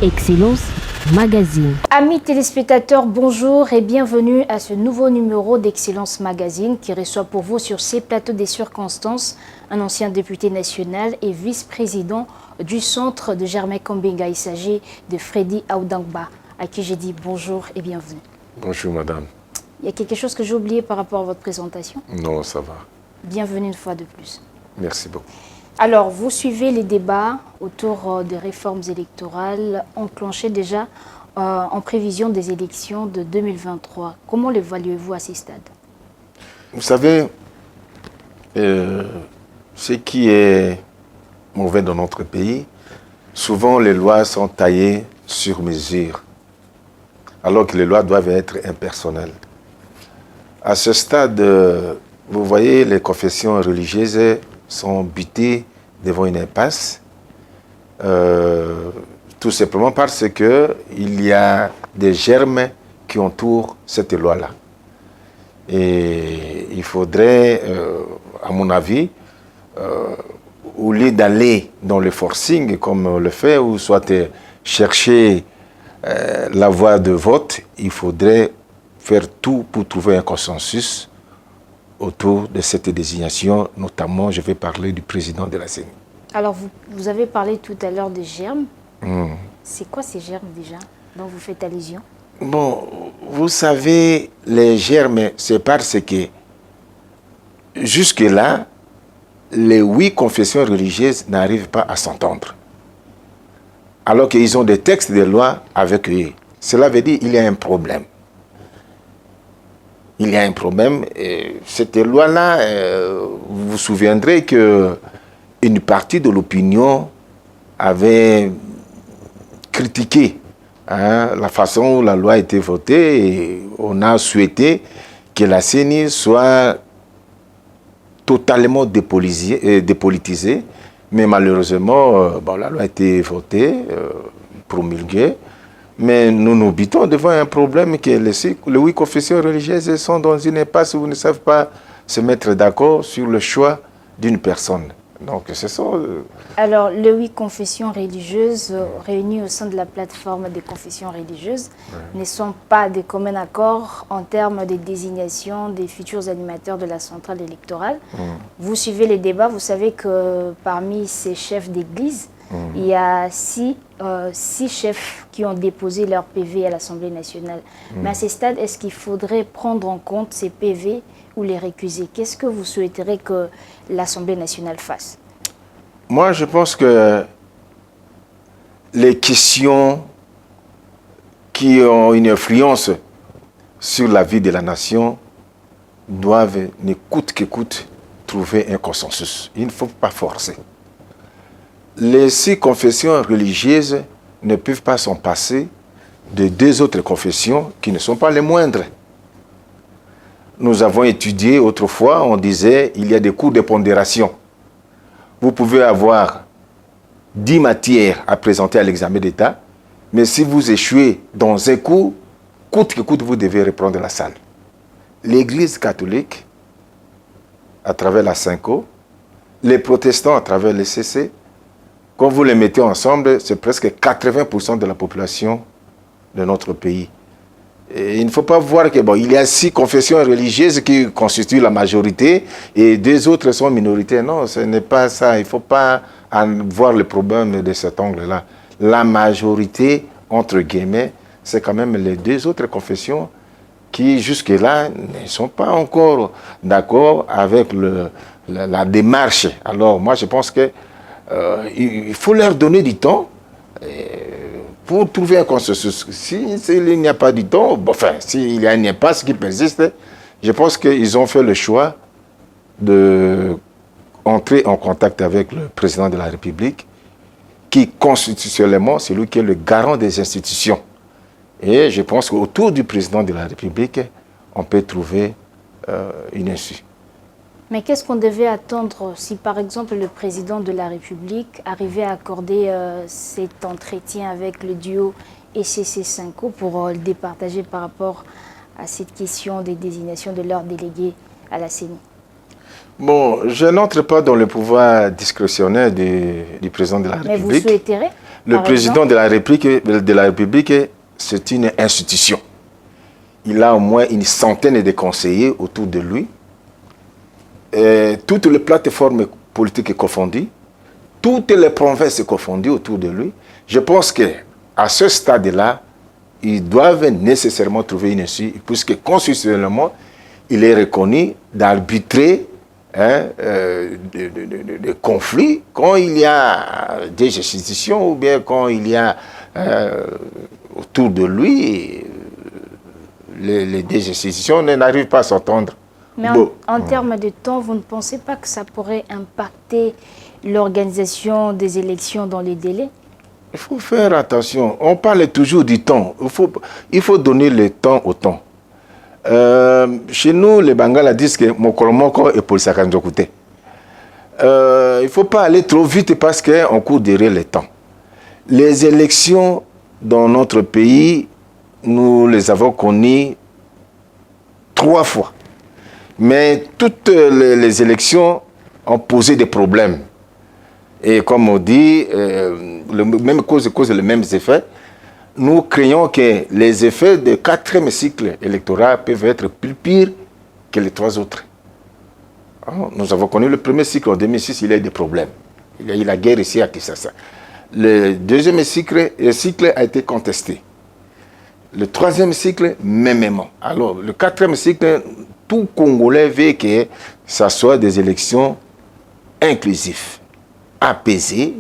Excellence Magazine. Amis téléspectateurs, bonjour et bienvenue à ce nouveau numéro d'Excellence Magazine qui reçoit pour vous sur ces plateaux des circonstances un ancien député national et vice-président du centre de Germain Kambenga. Il s'agit de Freddy Audangba, à qui j'ai dit bonjour et bienvenue. Bonjour madame. Il y a quelque chose que j'ai oublié par rapport à votre présentation? Non, ça va. Bienvenue une fois de plus. Merci beaucoup. Alors, vous suivez les débats autour des réformes électorales enclenchées déjà en prévision des élections de 2023. Comment l'évaluez-vous à ces stades? Vous savez, ce qui est mauvais dans notre pays, souvent les lois sont taillées sur mesure, alors que les lois doivent être impersonnelles. À ce stade, vous voyez, les confessions religieuses sont butées devant une impasse, tout simplement parce qu'il y a des germes qui entourent cette loi-là. Et il faudrait, à mon avis, au lieu d'aller dans le forcing, comme on le fait, ou soit chercher la voie de vote, il faudrait faire tout pour trouver un consensus autour de cette désignation, notamment, je vais parler du président de la CENI. Alors, vous avez parlé tout à l'heure des germes. C'est quoi ces germes déjà, dont vous faites allusion? Bon, vous savez, les germes, c'est parce que jusque-là, les 8 confessions religieuses n'arrivent pas à s'entendre. Alors qu'ils ont des textes de loi avec eux. Cela veut dire qu'il y a un problème. Il y a un problème. Et cette loi-là, vous vous souviendrez qu'une partie de l'opinion avait critiqué la façon où la loi a été votée, et on a souhaité que la CENI soit totalement dépolitisée, mais malheureusement, la loi a été votée, promulguée, mais nous nous butons devant un problème que les 8 confessions religieuses sont dans une impasse où ils ne savent pas se mettre d'accord sur le choix d'une personne. Donc, c'est ça. Alors, les 8 confessions religieuses réunies au sein de la plateforme des confessions religieuses ne sont pas de commun accord en termes de désignation des futurs animateurs de la centrale électorale. Vous suivez les débats, vous savez que parmi ces chefs d'église, il y a 6 chefs qui ont déposé leur PV à l'Assemblée nationale. Mais à ces stades, est-ce qu'il faudrait prendre en compte ces PV ou les récuser? Qu'est-ce que vous souhaiteriez que l'Assemblée nationale fasse? Moi, je pense que les questions qui ont une influence sur la vie de la nation doivent, ne coûte que coûte, trouver un consensus. Il ne faut pas forcer. Les 6 confessions religieuses ne peuvent pas s'en passer de 2 autres confessions qui ne sont pas les moindres. Nous avons étudié autrefois, on disait, il y a des cours de pondération. Vous pouvez avoir 10 matières à présenter à l'examen d'État, mais si vous échouez dans un cours, coûte que coûte, vous devez reprendre la salle. L'Église catholique, à travers la Synco, les protestants à travers les CC, quand vous les mettez ensemble, c'est presque 80% de la population de notre pays. Et il ne faut pas voir que il y a 6 confessions religieuses qui constituent la majorité et 2 autres sont minoritaires. Non, ce n'est pas ça. Il ne faut pas voir le problème de cet angle-là. La majorité, entre guillemets, c'est quand même les 2 autres confessions qui, jusque-là, ne sont pas encore d'accord avec la démarche. Alors, moi, je pense que il faut leur donner du temps pour trouver un consensus. S'il n'y a pas du temps, s'il y a une impasse qui persiste, je pense qu'ils ont fait le choix d'entrer en contact avec le président de la République, qui constitutionnellement, c'est lui qui est le garant des institutions. Et je pense qu'autour du président de la République, on peut trouver une issue. Mais qu'est-ce qu'on devait attendre si, par exemple, le président de la République arrivait à accorder cet entretien avec le duo ECC-Synco pour le départager par rapport à cette question des désignations de leurs délégués à la CENI? Bon, je n'entre pas dans le pouvoir discrétionnaire du président de la République. Mais vous souhaiterez? Le président de la République, c'est une institution. Il a au moins une centaine de conseillers autour de lui. Toutes les plateformes politiques confondues, toutes les provinces confondues autour de lui. Je pense qu'à ce stade-là, ils doivent nécessairement trouver une issue, puisque constitutionnellement, il est reconnu d'arbitrer de conflits quand il y a des institutions ou bien quand il y a autour de lui les deux institutions n'arrivent pas à s'entendre. Mais en termes de temps, vous ne pensez pas que ça pourrait impacter l'organisation des élections dans les délais? Il faut faire attention. On parle toujours du temps. Il faut donner le temps au temps. Chez nous, les Bangala disent que Mokolomoko est pour Sakanjokute. Il ne faut pas aller trop vite parce qu'on court derrière le temps. Les élections dans notre pays, nous les avons connues 3 fois. Mais toutes les élections ont posé des problèmes. Et comme on dit, même cause les mêmes effets. Nous craignons que les effets du 4e cycle électoral peuvent être plus pires que les 3 autres. Nous avons connu le premier cycle en 2006, il y a eu des problèmes. Il y a eu la guerre ici à Kinshasa. Le 2e cycle a été contesté. Le 3e cycle, mêmement. Alors, le 4e cycle, tout Congolais veut que ce soit des élections inclusives, apaisées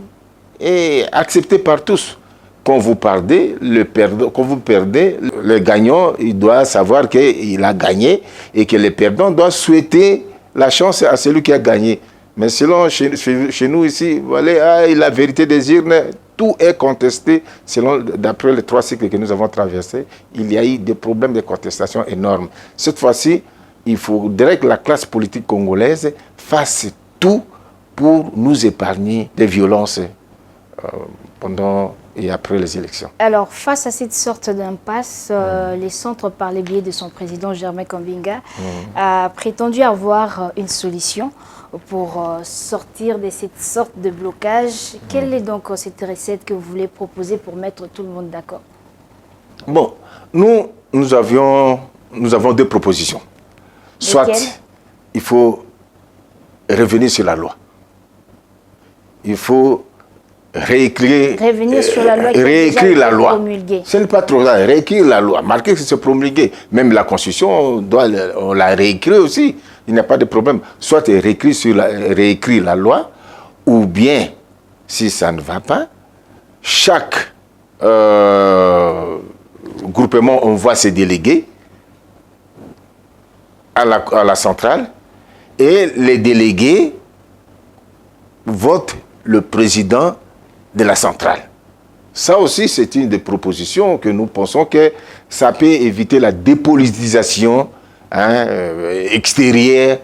et acceptées par tous. Quand vous perdez, le gagnant, il doit savoir qu'il a gagné et que le perdant doit souhaiter la chance à celui qui a gagné. Mais selon chez nous ici, voilà, la vérité des urnes, tout est contesté. D'après les 3 cycles que nous avons traversés, il y a eu des problèmes de contestation énormes. Cette fois-ci, il faudrait que la classe politique congolaise fasse tout pour nous épargner des violences pendant et après les élections. Alors, face à cette sorte d'impasse, les centres, par le biais de son président Germain Kambinga, a prétendu avoir une solution pour sortir de cette sorte de blocage. Quelle est donc cette recette que vous voulez proposer pour mettre tout le monde d'accord? Bon, nous avons 2 propositions. Soit il faut revenir sur la loi. Il faut revenir sur la loi, réécrire la loi. Ce n'est pas trop ça, réécrire la loi. Marquer que c'est promulgué. Même la Constitution, on la réécrit aussi. Il n'y a pas de problème. Soit réécrire la loi, ou bien, si ça ne va pas, chaque groupement envoie ses délégués à la centrale, et les délégués votent le président de la centrale. Ça aussi, c'est une des propositions que nous pensons que ça peut éviter la dépolitisation extérieure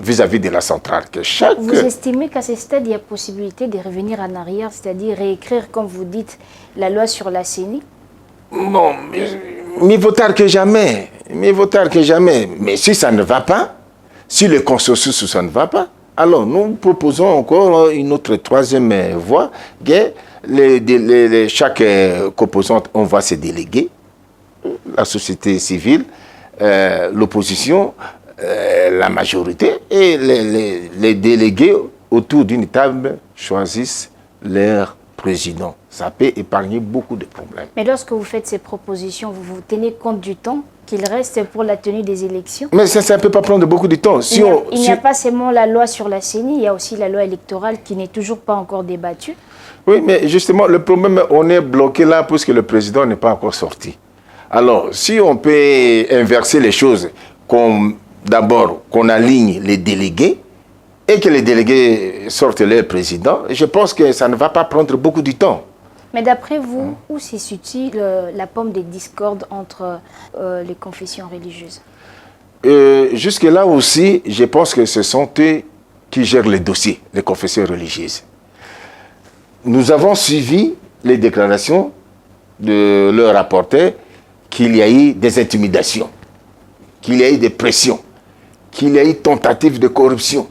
vis-à-vis de la centrale. Vous estimez qu'à ce stade, il y a possibilité de revenir en arrière, c'est-à-dire réécrire, comme vous dites, la loi sur la CENI? Bon, mieux vaut tard que jamais. Mieux vaut tard que jamais. Mais si ça ne va pas, si le consensus ça ne va pas, alors nous proposons encore une autre 3e voie, que chaque composante envoie ses délégués, la société civile, l'opposition, la majorité, et les délégués autour d'une table choisissent leur président. Ça peut épargner beaucoup de problèmes. Mais lorsque vous faites ces propositions, vous tenez compte du temps qu'il reste pour la tenue des élections? Mais ça ne peut pas prendre beaucoup de temps. Il n'y a pas seulement la loi sur la CENI, il y a aussi la loi électorale qui n'est toujours pas encore débattue. Oui, mais justement, le problème, on est bloqué là parce que le président n'est pas encore sorti. Alors, si on peut inverser les choses, d'abord qu'on aligne les délégués et que les délégués sortent leur président, je pense que ça ne va pas prendre beaucoup de temps. Mais d'après vous, où se situe la pomme des discordes entre les confessions religieuses? Jusque-là aussi, je pense que ce sont eux qui gèrent les dossiers, les confessions religieuses. Nous avons suivi les déclarations de leur rapporteur qu'il y a eu des intimidations, qu'il y a eu des pressions, qu'il y a eu tentative de corruption.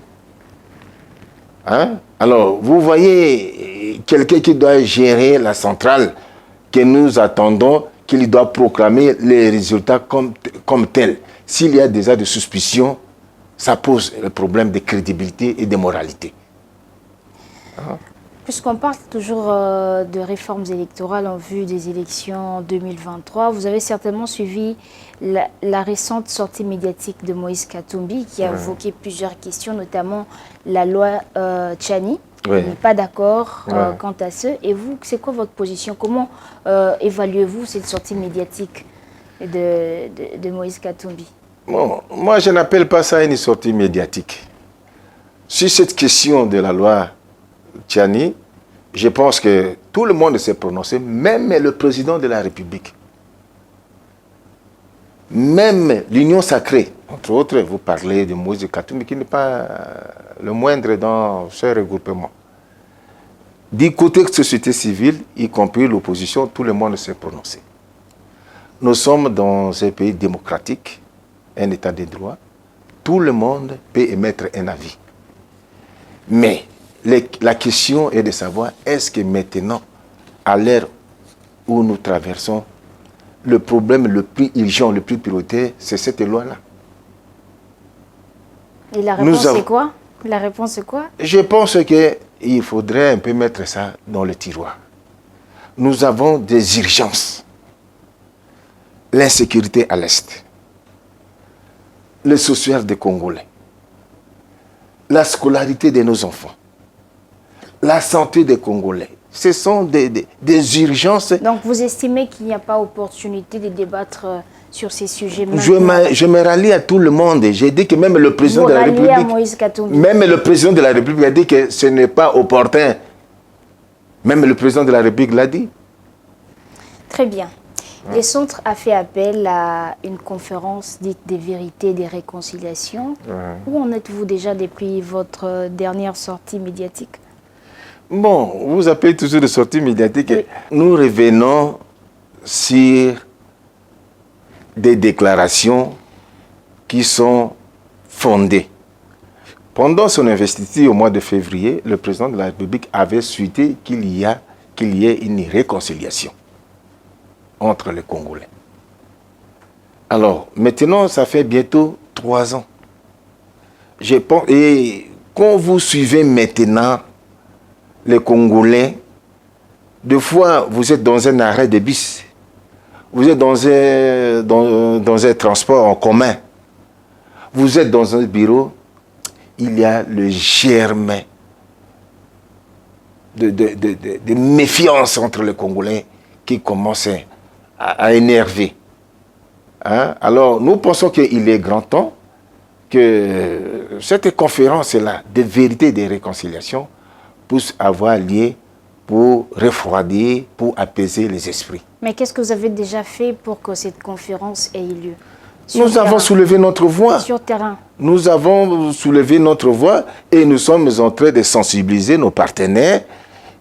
Alors, vous voyez, quelqu'un qui doit gérer la centrale que nous attendons, qu'il doit proclamer les résultats comme tels. S'il y a déjà des suspicions, ça pose le problème de crédibilité et de moralité. Puisqu'on parle toujours de réformes électorales en vue des élections 2023, vous avez certainement suivi la récente sortie médiatique de Moïse Katumbi qui a évoqué plusieurs questions, notamment la loi Tchani. Oui. Il n'est pas d'accord quant à ce. Et vous, c'est quoi votre position? Comment évaluez-vous cette sortie médiatique de Moïse Katumbi? Bon, moi, je n'appelle pas ça une sortie médiatique. Sur cette question de la loi Tchani, je pense que tout le monde s'est prononcé, même le président de la République. Même l'Union sacrée, entre autres, vous parlez de Moïse Katumbi, qui n'est pas le moindre dans ce regroupement. Du côté de la société civile, y compris l'opposition, tout le monde s'est prononcé. Nous sommes dans un pays démocratique, un état de droit. Tout le monde peut émettre un avis. Mais la question est de savoir, est-ce que maintenant, à l'ère où nous traversons, le problème le plus urgent, le plus prioritaire, c'est cette loi-là. Et la réponse, c'est quoi? La réponse, c'est quoi? Je pense qu'il faudrait un peu mettre ça dans le tiroir. Nous avons des urgences. L'insécurité à l'Est. Le social des Congolais. La scolarité de nos enfants. La santé des Congolais. Ce sont des urgences. Donc vous estimez qu'il n'y a pas opportunité de débattre sur ces sujets maintenant? Je me rallie à tout le monde. J'ai dit que même le président de la République, même le président de la République a dit que ce n'est pas opportun. Même le président de la République l'a dit. Très bien. Le centre a fait appel à une conférence dite des vérités et des réconciliations. Où en êtes-vous déjà depuis votre dernière sortie médiatique? Bon, vous appelez toujours de sortie médiatique. Oui. Nous revenons sur des déclarations qui sont fondées. Pendant son investiture au mois de février, le président de la République avait souhaité qu'il y ait une réconciliation entre les Congolais. Alors, maintenant, ça fait bientôt 3 ans. Je pense, et quand vous suivez maintenant les Congolais, des fois, vous êtes dans un arrêt de bus, vous êtes dans un transport en commun, vous êtes dans un bureau, il y a le germe de méfiance entre les Congolais qui commence à énerver. Hein? Alors, nous pensons qu'il est grand temps que cette conférence-là de vérité et de réconciliation puisse avoir lieu pour refroidir, pour apaiser les esprits. Mais qu'est-ce que vous avez déjà fait pour que cette conférence ait lieu? Nous avons soulevé notre voix. Sur terrain. Nous avons soulevé notre voix et nous sommes en train de sensibiliser nos partenaires.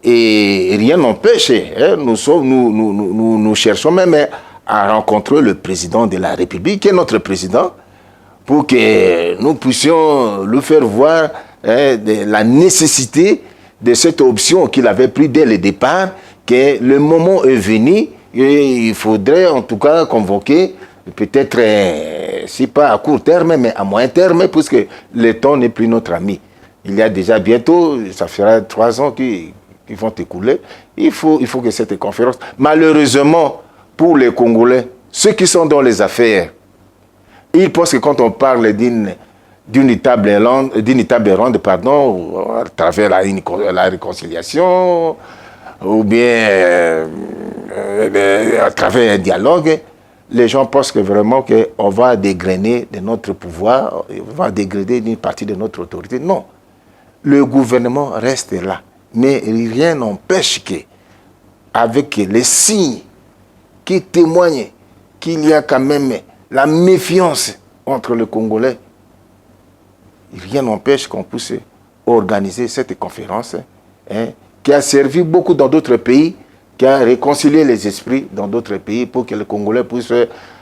Et rien n'empêche, hein, nous cherchons même à rencontrer le président de la République, qui est notre président, pour que nous puissions lui faire voir la nécessité de cette option qu'il avait prise dès le départ, que le moment est venu et il faudrait en tout cas convoquer, peut-être, si pas à court terme, mais à moyen terme, puisque le temps n'est plus notre ami. Il y a déjà bientôt, ça fera 3 ans qui vont écouler. Il faut que cette conférence, malheureusement pour les Congolais, ceux qui sont dans les affaires, ils pensent que quand on parle d'une table ronde, à travers la réconciliation, ou bien à travers un dialogue, les gens pensent que vraiment qu'on va dégrainer de notre pouvoir, on va dégrader une partie de notre autorité. Non. Le gouvernement reste là. Mais rien n'empêche que, avec les signes qui témoignent qu'il y a quand même la méfiance entre les Congolais, rien n'empêche qu'on puisse organiser cette conférence qui a servi beaucoup dans d'autres pays, qui a réconcilié les esprits dans d'autres pays pour que les Congolais puissent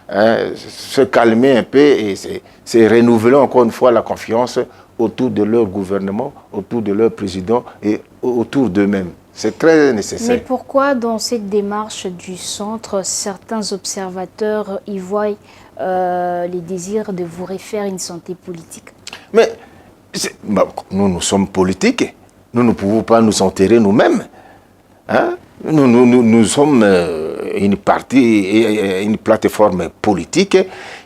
se calmer un peu et se renouveler encore une fois la confiance autour de leur gouvernement, autour de leur président et autour d'eux-mêmes. C'est très nécessaire. Mais pourquoi dans cette démarche du centre, certains observateurs y voient les désirs de vous refaire une santé politique? Mais nous sommes politiques. Nous ne pouvons pas nous enterrer nous-mêmes. Hein? Nous sommes une partie, une plateforme politique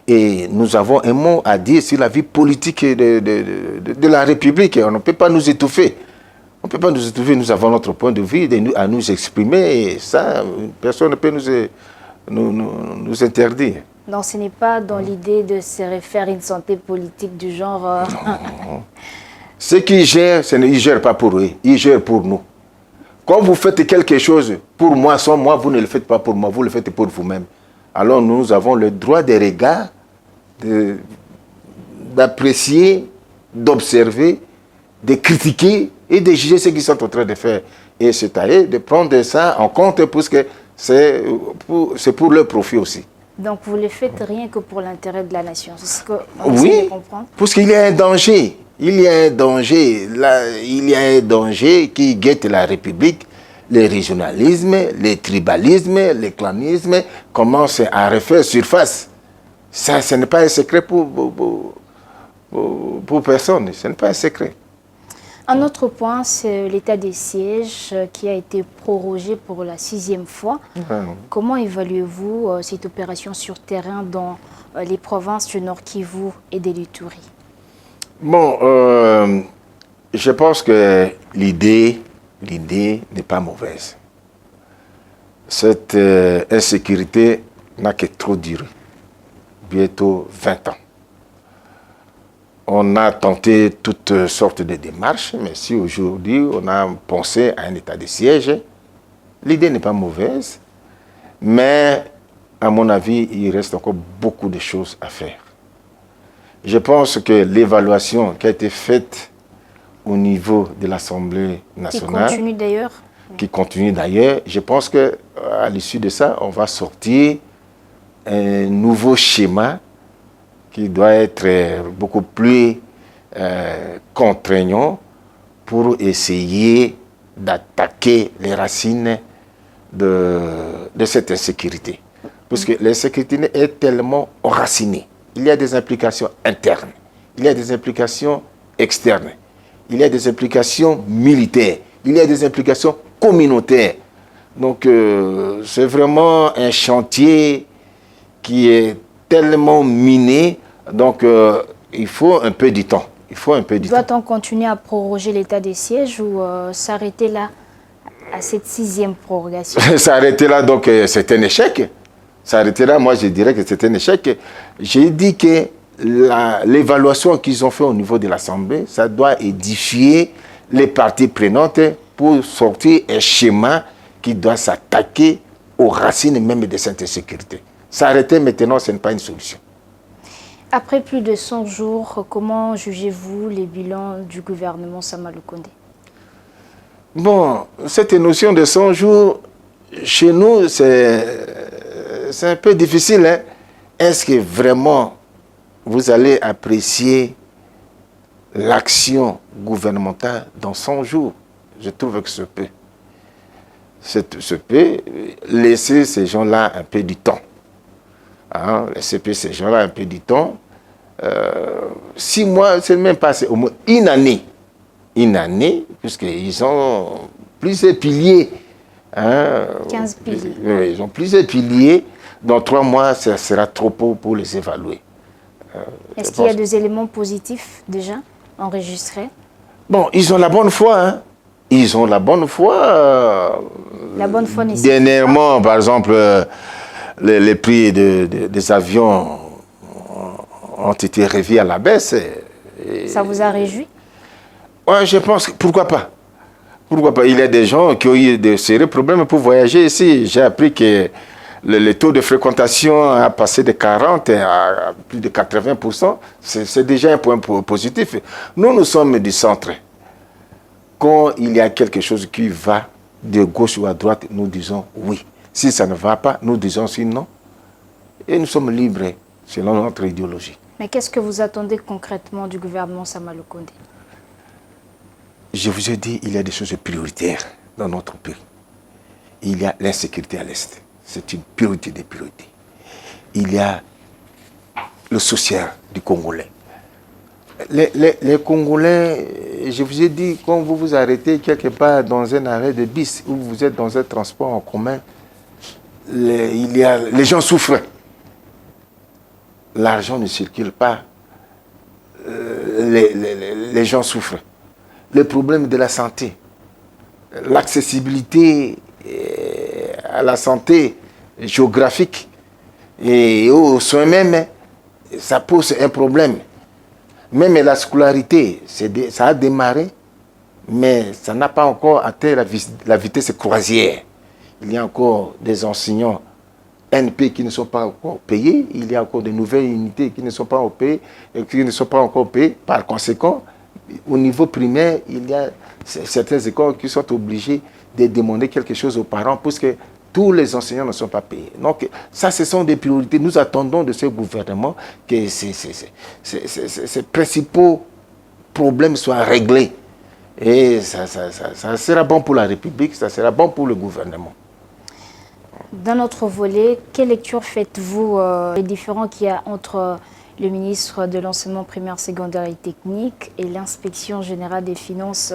et nous avons un mot à dire sur la vie politique de la République. On ne peut pas nous étouffer. On ne peut pas nous étouffer. Nous avons notre point de vue à nous exprimer et ça, personne ne peut nous interdire. Non, ce n'est pas dans l'idée de se refaire une santé politique du genre... Non. Ceux qui gèrent, ils ne gèrent pas pour eux, ils gèrent pour nous. Quand vous faites quelque chose pour moi, sans moi, vous ne le faites pas pour moi, vous le faites pour vous-même. Alors nous avons le droit des regards, d'apprécier, d'observer, de critiquer et de juger ce qu'ils sont en train de faire. Et c'est à eux de prendre ça en compte parce que c'est pour leur profit aussi. Donc vous ne le faites rien que pour l'intérêt de la nation, c'est ce qu'on oui, essaie de comprendre. Parce qu'il y a un danger. Il y a un danger. Là, il y a un danger qui guette la République. Le régionalisme, le tribalisme, le clanisme commencent à refaire surface. Ça, ce n'est pas un secret pour personne. Ce n'est pas un secret. Un autre point, c'est l'état des sièges qui a été prorogé pour la 6e fois. Comment évaluez-vous cette opération sur terrain dans les provinces du Nord Kivu et de l'Ituri? Bon, je pense que l'idée n'est pas mauvaise. Cette insécurité n'a que trop duré, bientôt 20 ans. On a tenté toutes sortes de démarches, mais si aujourd'hui on a pensé à un état de siège, l'idée n'est pas mauvaise, mais à mon avis, il reste encore beaucoup de choses à faire. Je pense que l'évaluation qui a été faite au niveau de l'Assemblée nationale, qui continue d'ailleurs, je pense qu'à l'issue de ça, on va sortir un nouveau schéma qui doit être beaucoup plus contraignant pour essayer d'attaquer les racines de cette insécurité. Parce que l'insécurité est tellement enracinée. Il y a des implications internes, il y a des implications externes, il y a des implications militaires, il y a des implications communautaires. Donc c'est vraiment un chantier qui est tellement miné, donc il faut un peu du temps. Doit-on continuer à proroger l'état des sièges ou s'arrêter là, à cette 6e prorogation? S'arrêter là, donc c'est un échec. S'arrêter là, moi je dirais que c'est un échec. J'ai dit que l'évaluation qu'ils ont fait au niveau de l'Assemblée, ça doit édifier les parties prenantes pour sortir un schéma qui doit s'attaquer aux racines même de cette insécurité. S'arrêter maintenant, ce n'est pas une solution. Après plus de 100 jours, comment jugez-vous les bilans du gouvernement Sama Lukonde? Bon, cette notion de 100 jours, chez nous, c'est un peu difficile. Hein? Est-ce que vraiment vous allez apprécier l'action gouvernementale dans 100 jours? Je trouve que ça peut laisser ces gens-là un peu du temps. Hein? Laisser ces gens-là un peu du temps. 6 mois, c'est même pas au moins une année, puisqu'ils ont plusieurs piliers. Hein? 15 piliers. Oui, ils ont plusieurs piliers. Dans 3 mois, ça sera trop peu pour les évaluer. Est-ce qu'il y a des éléments positifs déjà enregistrés? Bon, ils ont la bonne foi. Hein? Ils ont la bonne foi. La bonne foi nécessaire. Dernièrement, par exemple, les prix des avions ont été revus à la baisse. Ça vous a réjoui? Oui, je pense. Pourquoi pas? Pourquoi pas? Il y a des gens qui ont eu de sérieux problèmes pour voyager ici. J'ai appris que le taux de fréquentation a passé de 40 à plus de 80%. C'est déjà un point positif. Nous sommes du centre. Quand il y a quelque chose qui va de gauche ou à droite, nous disons oui. Si ça ne va pas, nous disons aussi non. Et nous sommes libres selon notre idéologie. Mais qu'est-ce que vous attendez concrètement du gouvernement Sama Lukonde? Je vous ai dit, il y a des choses prioritaires. dans notre pays. Il y a l'insécurité à l'Est. C'est une priorité des priorités. Il y a le social du Congolais. Les Congolais, je vous ai dit, quand vous vous arrêtez quelque part dans un arrêt de bus ou vous êtes dans un transport en commun, les gens souffrent. L'argent ne circule pas. Les gens souffrent. Le problème de la santé, l'accessibilité à la santé géographique et aux soins même, ça pose un problème. Même la scolarité, ça a démarré, mais ça n'a pas encore atteint la vitesse croisière. Il y a encore des enseignants NP qui ne sont pas encore payés, il y a encore de nouvelles unités qui ne sont pas encore payées. Par conséquent, au niveau primaire, il y a certaines écoles qui sont obligées de demander quelque chose aux parents parce que tous les enseignants ne sont pas payés. Donc, ça, ce sont des priorités. Nous attendons de ce gouvernement que ces principaux problèmes soient réglés. Et ça sera bon pour la République, ça sera bon pour le gouvernement. Dans notre volet, quelle lecture faites-vous des différends qu'il y a entre le ministre de l'Enseignement primaire, secondaire et technique et l'inspection générale des finances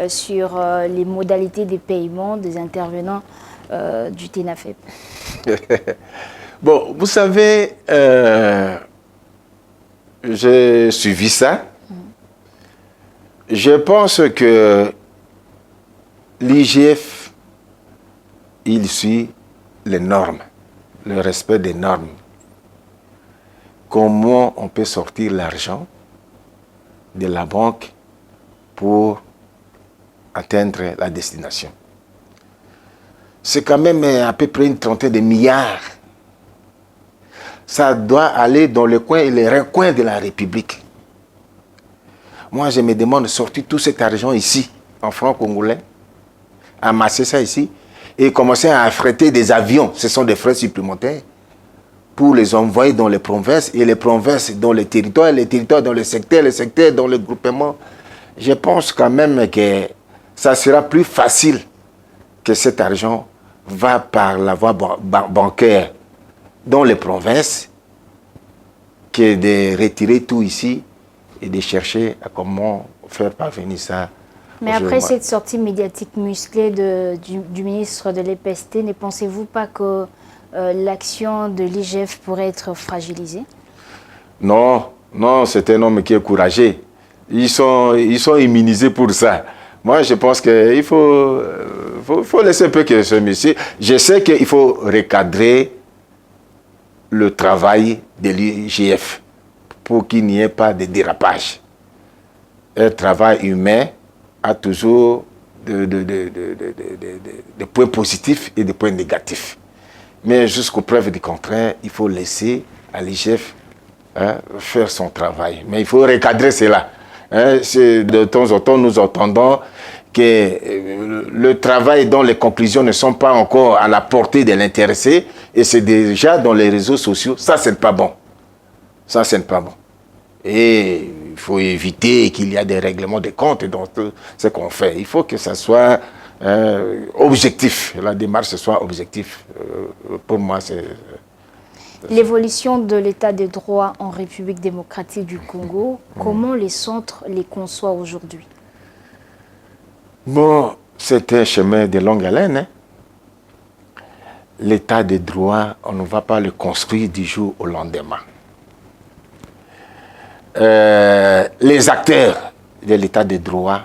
sur les modalités des paiements des intervenants du TENAFEP? Bon, vous savez, j'ai suivi ça. Je pense que l'IGF, il suit les normes, le respect des normes. Comment on peut sortir l'argent de la banque pour atteindre la destination. C'est quand même à peu près une trentaine de milliards. Ça doit aller dans le coin et les recoins de la République. Moi, je me demande de sortir tout cet argent ici, en francs congolais, amasser ça ici, et commencer à affréter des avions. Ce sont des frais supplémentaires pour les envoyer dans les provinces, et les provinces dans les territoires dans les secteurs dans le groupement. Je pense quand même que ça sera plus facile que cet argent va par la voie bancaire dans les provinces que de retirer tout ici et de chercher à comment faire parvenir ça. Mais après cette sortie médiatique musclée du ministre de l'EPST, ne pensez-vous pas que l'action de l'IGF pourrait être fragilisée? Non, c'est un homme qui est courageux. Ils sont immunisés pour ça. Moi, je pense qu'il faut laisser un peu que ce monsieur... Je sais qu'il faut recadrer le travail de l'IGF pour qu'il n'y ait pas de dérapage. Un travail humain a toujours des points positifs et des points négatifs. Mais jusqu'aux preuves du contraire, il faut laisser à l'IGF faire son travail. Mais il faut recadrer cela. De temps en temps, nous entendons que le travail dont les conclusions ne sont pas encore à la portée de l'intéressé, et c'est déjà dans les réseaux sociaux. Ça, c'est pas bon. Ça, c'est pas bon. Et il faut éviter qu'il y ait des règlements de compte dans tout ce qu'on fait. Il faut que ça soit objectif. La démarche soit objective. Pour moi, c'est... L'évolution de l'état de droit en République démocratique du Congo, comment les centres les conçoivent aujourd'hui? Bon, c'est un chemin de longue haleine. Hein? L'état de droit, on ne va pas le construire du jour au lendemain. Les acteurs de l'état de droit,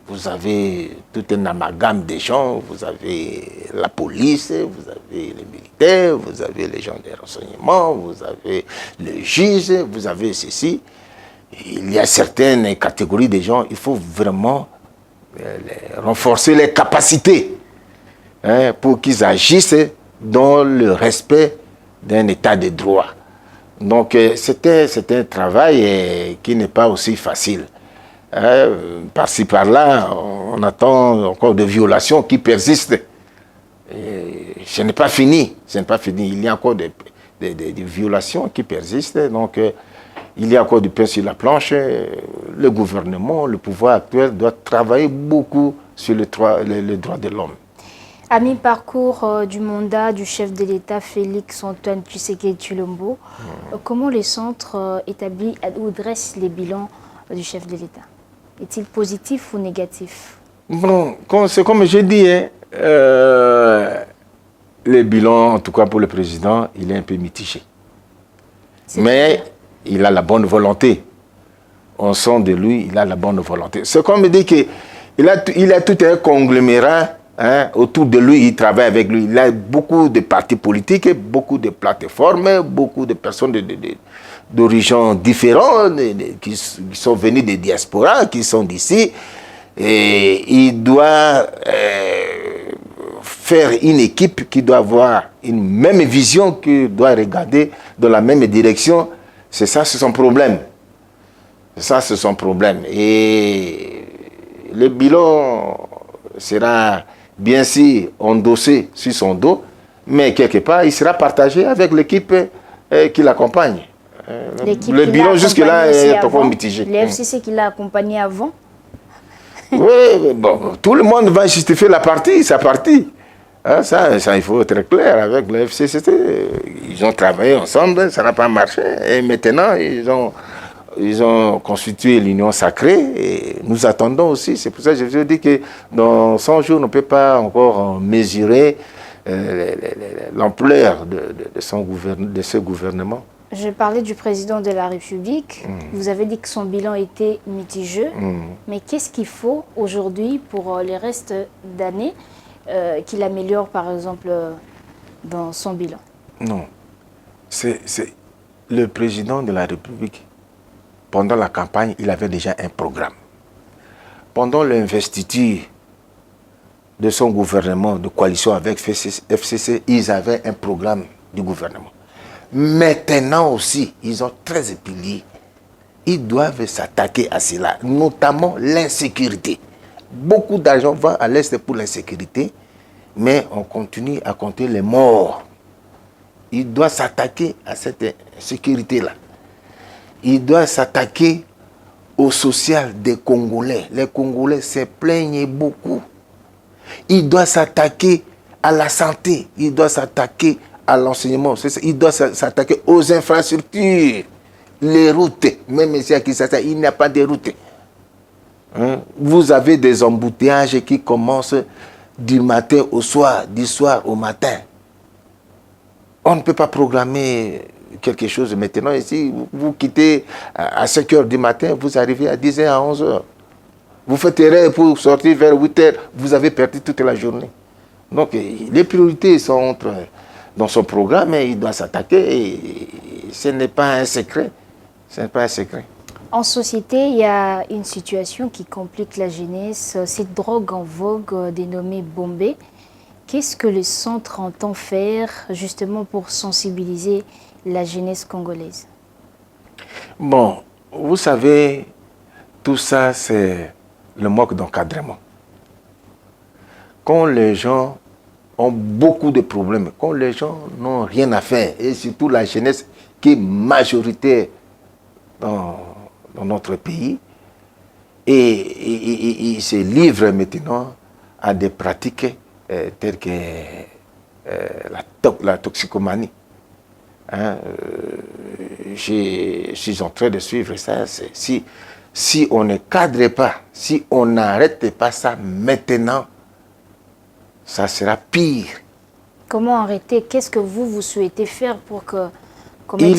vous avez tout un amalgame de gens, vous avez la police, vous avez les militaires, vous avez les gens des renseignements, vous avez les juges, vous avez ceci. Il y a certaines catégories de gens, il faut vraiment renforcer les capacités pour qu'ils agissent dans le respect d'un état de droit. Donc c'est un travail qui n'est pas aussi facile. Par-ci, par-là, on attend encore des violations qui persistent. Et ce n'est pas fini. Il y a encore des violations qui persistent. Donc, il y a encore du pain sur la planche. Le gouvernement, le pouvoir actuel doit travailler beaucoup sur les droits de l'homme. À mi-parcours du mandat du chef de l'État Félix Antoine Tshisekedi Tshilombo, comment les centres établis ou dressent les bilans du chef de l'État? Est-il positif ou négatif? Bon, c'est comme j'ai dit, hein, le bilan, en tout cas pour le président, il est un peu mitigé. Mais il a la bonne volonté. On sent de lui, il a la bonne volonté. C'est comme dit qu'il a tout un conglomérat, hein, autour de lui, il travaille avec lui. Il a beaucoup de partis politiques, beaucoup de plateformes, beaucoup de personnes d'origines différentes, qui sont venues des diasporas, qui sont d'ici. Et il doit faire une équipe qui doit avoir une même vision, qui doit regarder dans la même direction. C'est ça, c'est son problème. Ça, c'est son problème. Et le bilan sera bien sûr endossé sur son dos, mais quelque part, il sera partagé avec l'équipe qui l'accompagne. Le bilan jusque-là est encore mitigé. Le FCC qui l'a accompagné avant? Oui, bon, tout le monde va justifier sa partie. Hein, ça, il faut être clair avec le FCC. Ils ont travaillé ensemble, ça n'a pas marché. Et maintenant, ils ont constitué l'union sacrée. Et nous attendons aussi. C'est pour ça que je vous dis que dans 100 jours, on ne peut pas encore mesurer l'ampleur de ce gouvernement. Je parlais du président de la République. Vous avez dit que son bilan était mitigeux. Mais qu'est-ce qu'il faut aujourd'hui pour les restes d'années qu'il améliore, par exemple, dans son bilan? Non. C'est le président de la République, pendant la campagne, il avait déjà un programme. Pendant l'investiture de son gouvernement de coalition avec FCC, ils avaient un programme du gouvernement. Maintenant aussi, ils ont 13 piliers. Ils doivent s'attaquer à cela, notamment l'insécurité. Beaucoup d'argent va à l'Est pour l'insécurité, mais on continue à compter les morts. Il doit s'attaquer à cette sécurité-là. Il doit s'attaquer au social des Congolais. Les Congolais se plaignent beaucoup. Il doit s'attaquer à la santé. Il doit s'attaquer à l'enseignement. Il doit s'attaquer aux infrastructures. Les routes, même ici à Kinshasa, il n'y a pas de routes. Hein? Vous avez des embouteillages qui commencent du matin au soir, du soir au matin. On ne peut pas programmer quelque chose maintenant. Ici, vous quittez à 5 h du matin, vous arrivez à 10 h, à 11 h. Vous faites erreur pour sortir vers 8 h, vous avez perdu toute la journée. Donc, les priorités sont dans son programme et il doit s'attaquer. Et ce n'est pas un secret. Ce n'est pas un secret. En société, il y a une situation qui complique la jeunesse. Cette drogue en vogue dénommée Bombé. Qu'est-ce que le centre entend faire justement pour sensibiliser la jeunesse congolaise? Bon, vous savez, tout ça, c'est le manque d'encadrement. Quand les gens ont beaucoup de problèmes, quand les gens n'ont rien à faire, et surtout la jeunesse qui est majoritaire dans notre pays, et ils se livrent maintenant à des pratiques telles que la toxicomanie. Hein, je suis en train de suivre ça. Si on ne cadre pas, si on n'arrête pas ça maintenant, ça sera pire. Comment arrêter? Qu'est-ce que vous souhaitez faire pour que... Il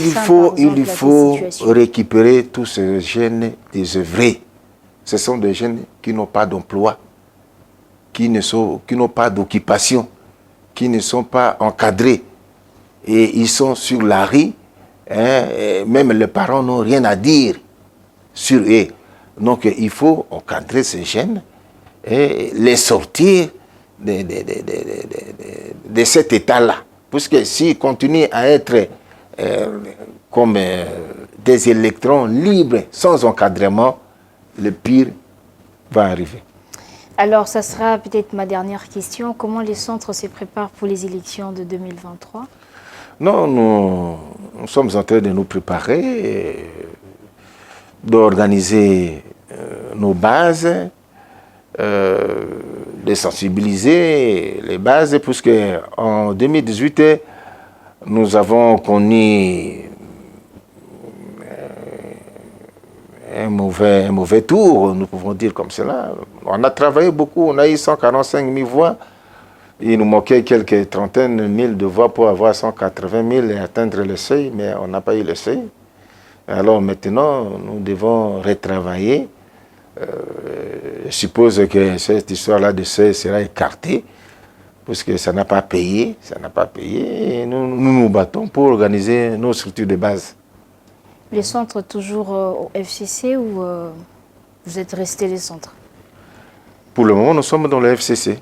faut récupérer tous ces jeunes désœuvrés. Ce sont des jeunes qui n'ont pas d'emploi, qui n'ont pas d'occupation, qui ne sont pas encadrés. Et ils sont sur la rue, hein, même les parents n'ont rien à dire sur eux. Donc il faut encadrer ces jeunes et les sortir de cet état-là. Parce que s'ils continuent à être comme des électrons libres, sans encadrement, le pire va arriver. Alors, ça sera peut-être ma dernière question. Comment les centres se préparent pour les élections de 2023? Non, nous sommes en train de nous préparer, d'organiser nos bases, de sensibiliser les bases, puisque en 2018, nous avons connu un mauvais tour, nous pouvons dire comme cela. On a travaillé beaucoup, on a eu 145 000 voix. Il nous manquait quelques trentaines de mille de voix pour avoir 180 000 et atteindre le seuil, mais on n'a pas eu le seuil. Alors maintenant, nous devons retravailler. Je suppose que cette histoire-là de seuil sera écartée, parce que ça n'a pas payé, et nous battons pour organiser nos structures de base. Les centres toujours au FCC ou vous êtes restés les centres? Pour le moment, nous sommes dans le FCC,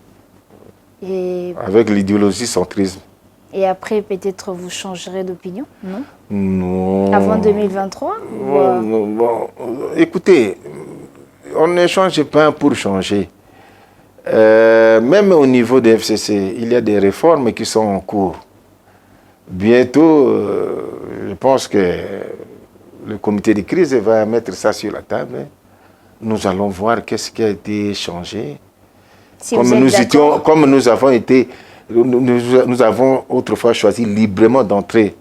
avec l'idéologie centrisme. Et après, peut-être vous changerez d'opinion, non? Non. Avant 2023 bon, écoutez, on ne change pas pour changer. Même au niveau des FCC, il y a des réformes qui sont en cours. Bientôt, je pense que le comité de crise va mettre ça sur la table. Nous allons voir qu'est-ce qui a été changé. Si Comme nous avons autrefois choisi librement d'entrer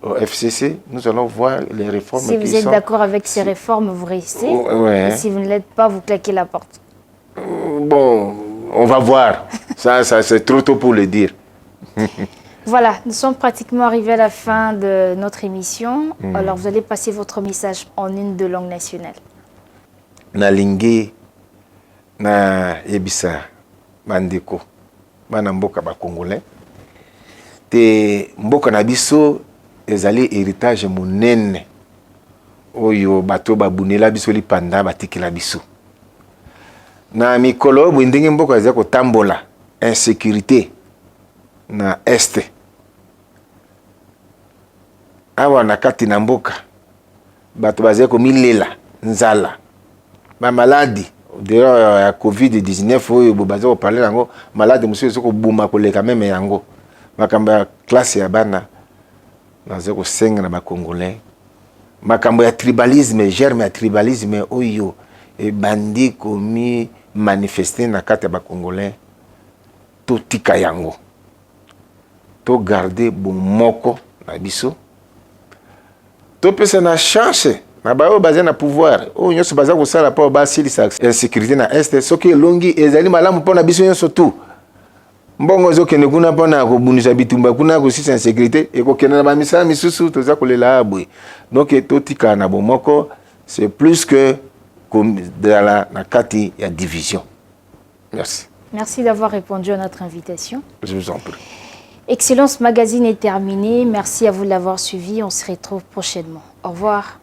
au FCC, nous allons voir les réformes. Si vous êtes d'accord avec ces réformes, vous restez. Ouais. Et si vous ne l'êtes pas, vous claquez la porte. Bon, on va voir. Ça c'est trop tôt pour le dire. Voilà, nous sommes pratiquement arrivés à la fin de notre émission. Alors, vous allez passer votre message en une de langue nationale. Nalingi na yebisa bandeko bana mboka ba congolais te mboka na biso ezali héritage monene oyo bato babunela biso lipanda batikela biso na mikolo bwindingi mboka ezali kotambola insécurité na este awa na kati na mboka bato bazali komilela nzala ba maladie d'ailleurs ya Covid-19 oyo baza ko parler yango malade monsieur soko buma koleka même yango makambo ya classe ya bana nazo ko senga na ba congolais makambo ya tribalisme germe ya tribalisme oyo e bandi komi manifester na kati ya ba congolais to tika yango to garder bon moko na biso to pesa na chance na bao basé na pouvoir o nyonso baza ko sala pa ba silisa insécurité na est soki longi ezali malamu pona biso nyonso tout mbongo zo kene kuna pona ko bunisa bitumba kuna ko sisa insécurité e ko kene na ba misala misusu to za ko lela abwe donc to tika na bomoko c'est plus que comme dans la kati ya division. Merci. Merci d'avoir répondu à notre invitation. Je vous en prie. Excellence Magazine est terminé. Merci à vous de l'avoir suivi. On se retrouve prochainement. Au revoir.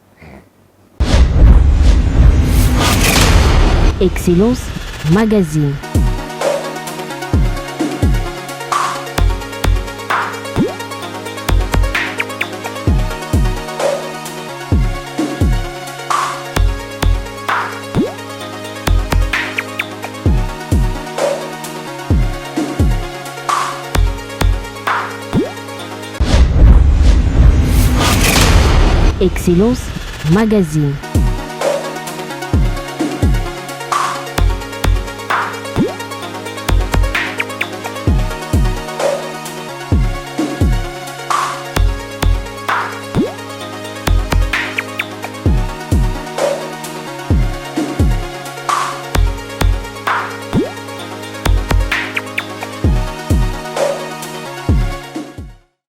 Excellence Magazine. Excellence Magazine.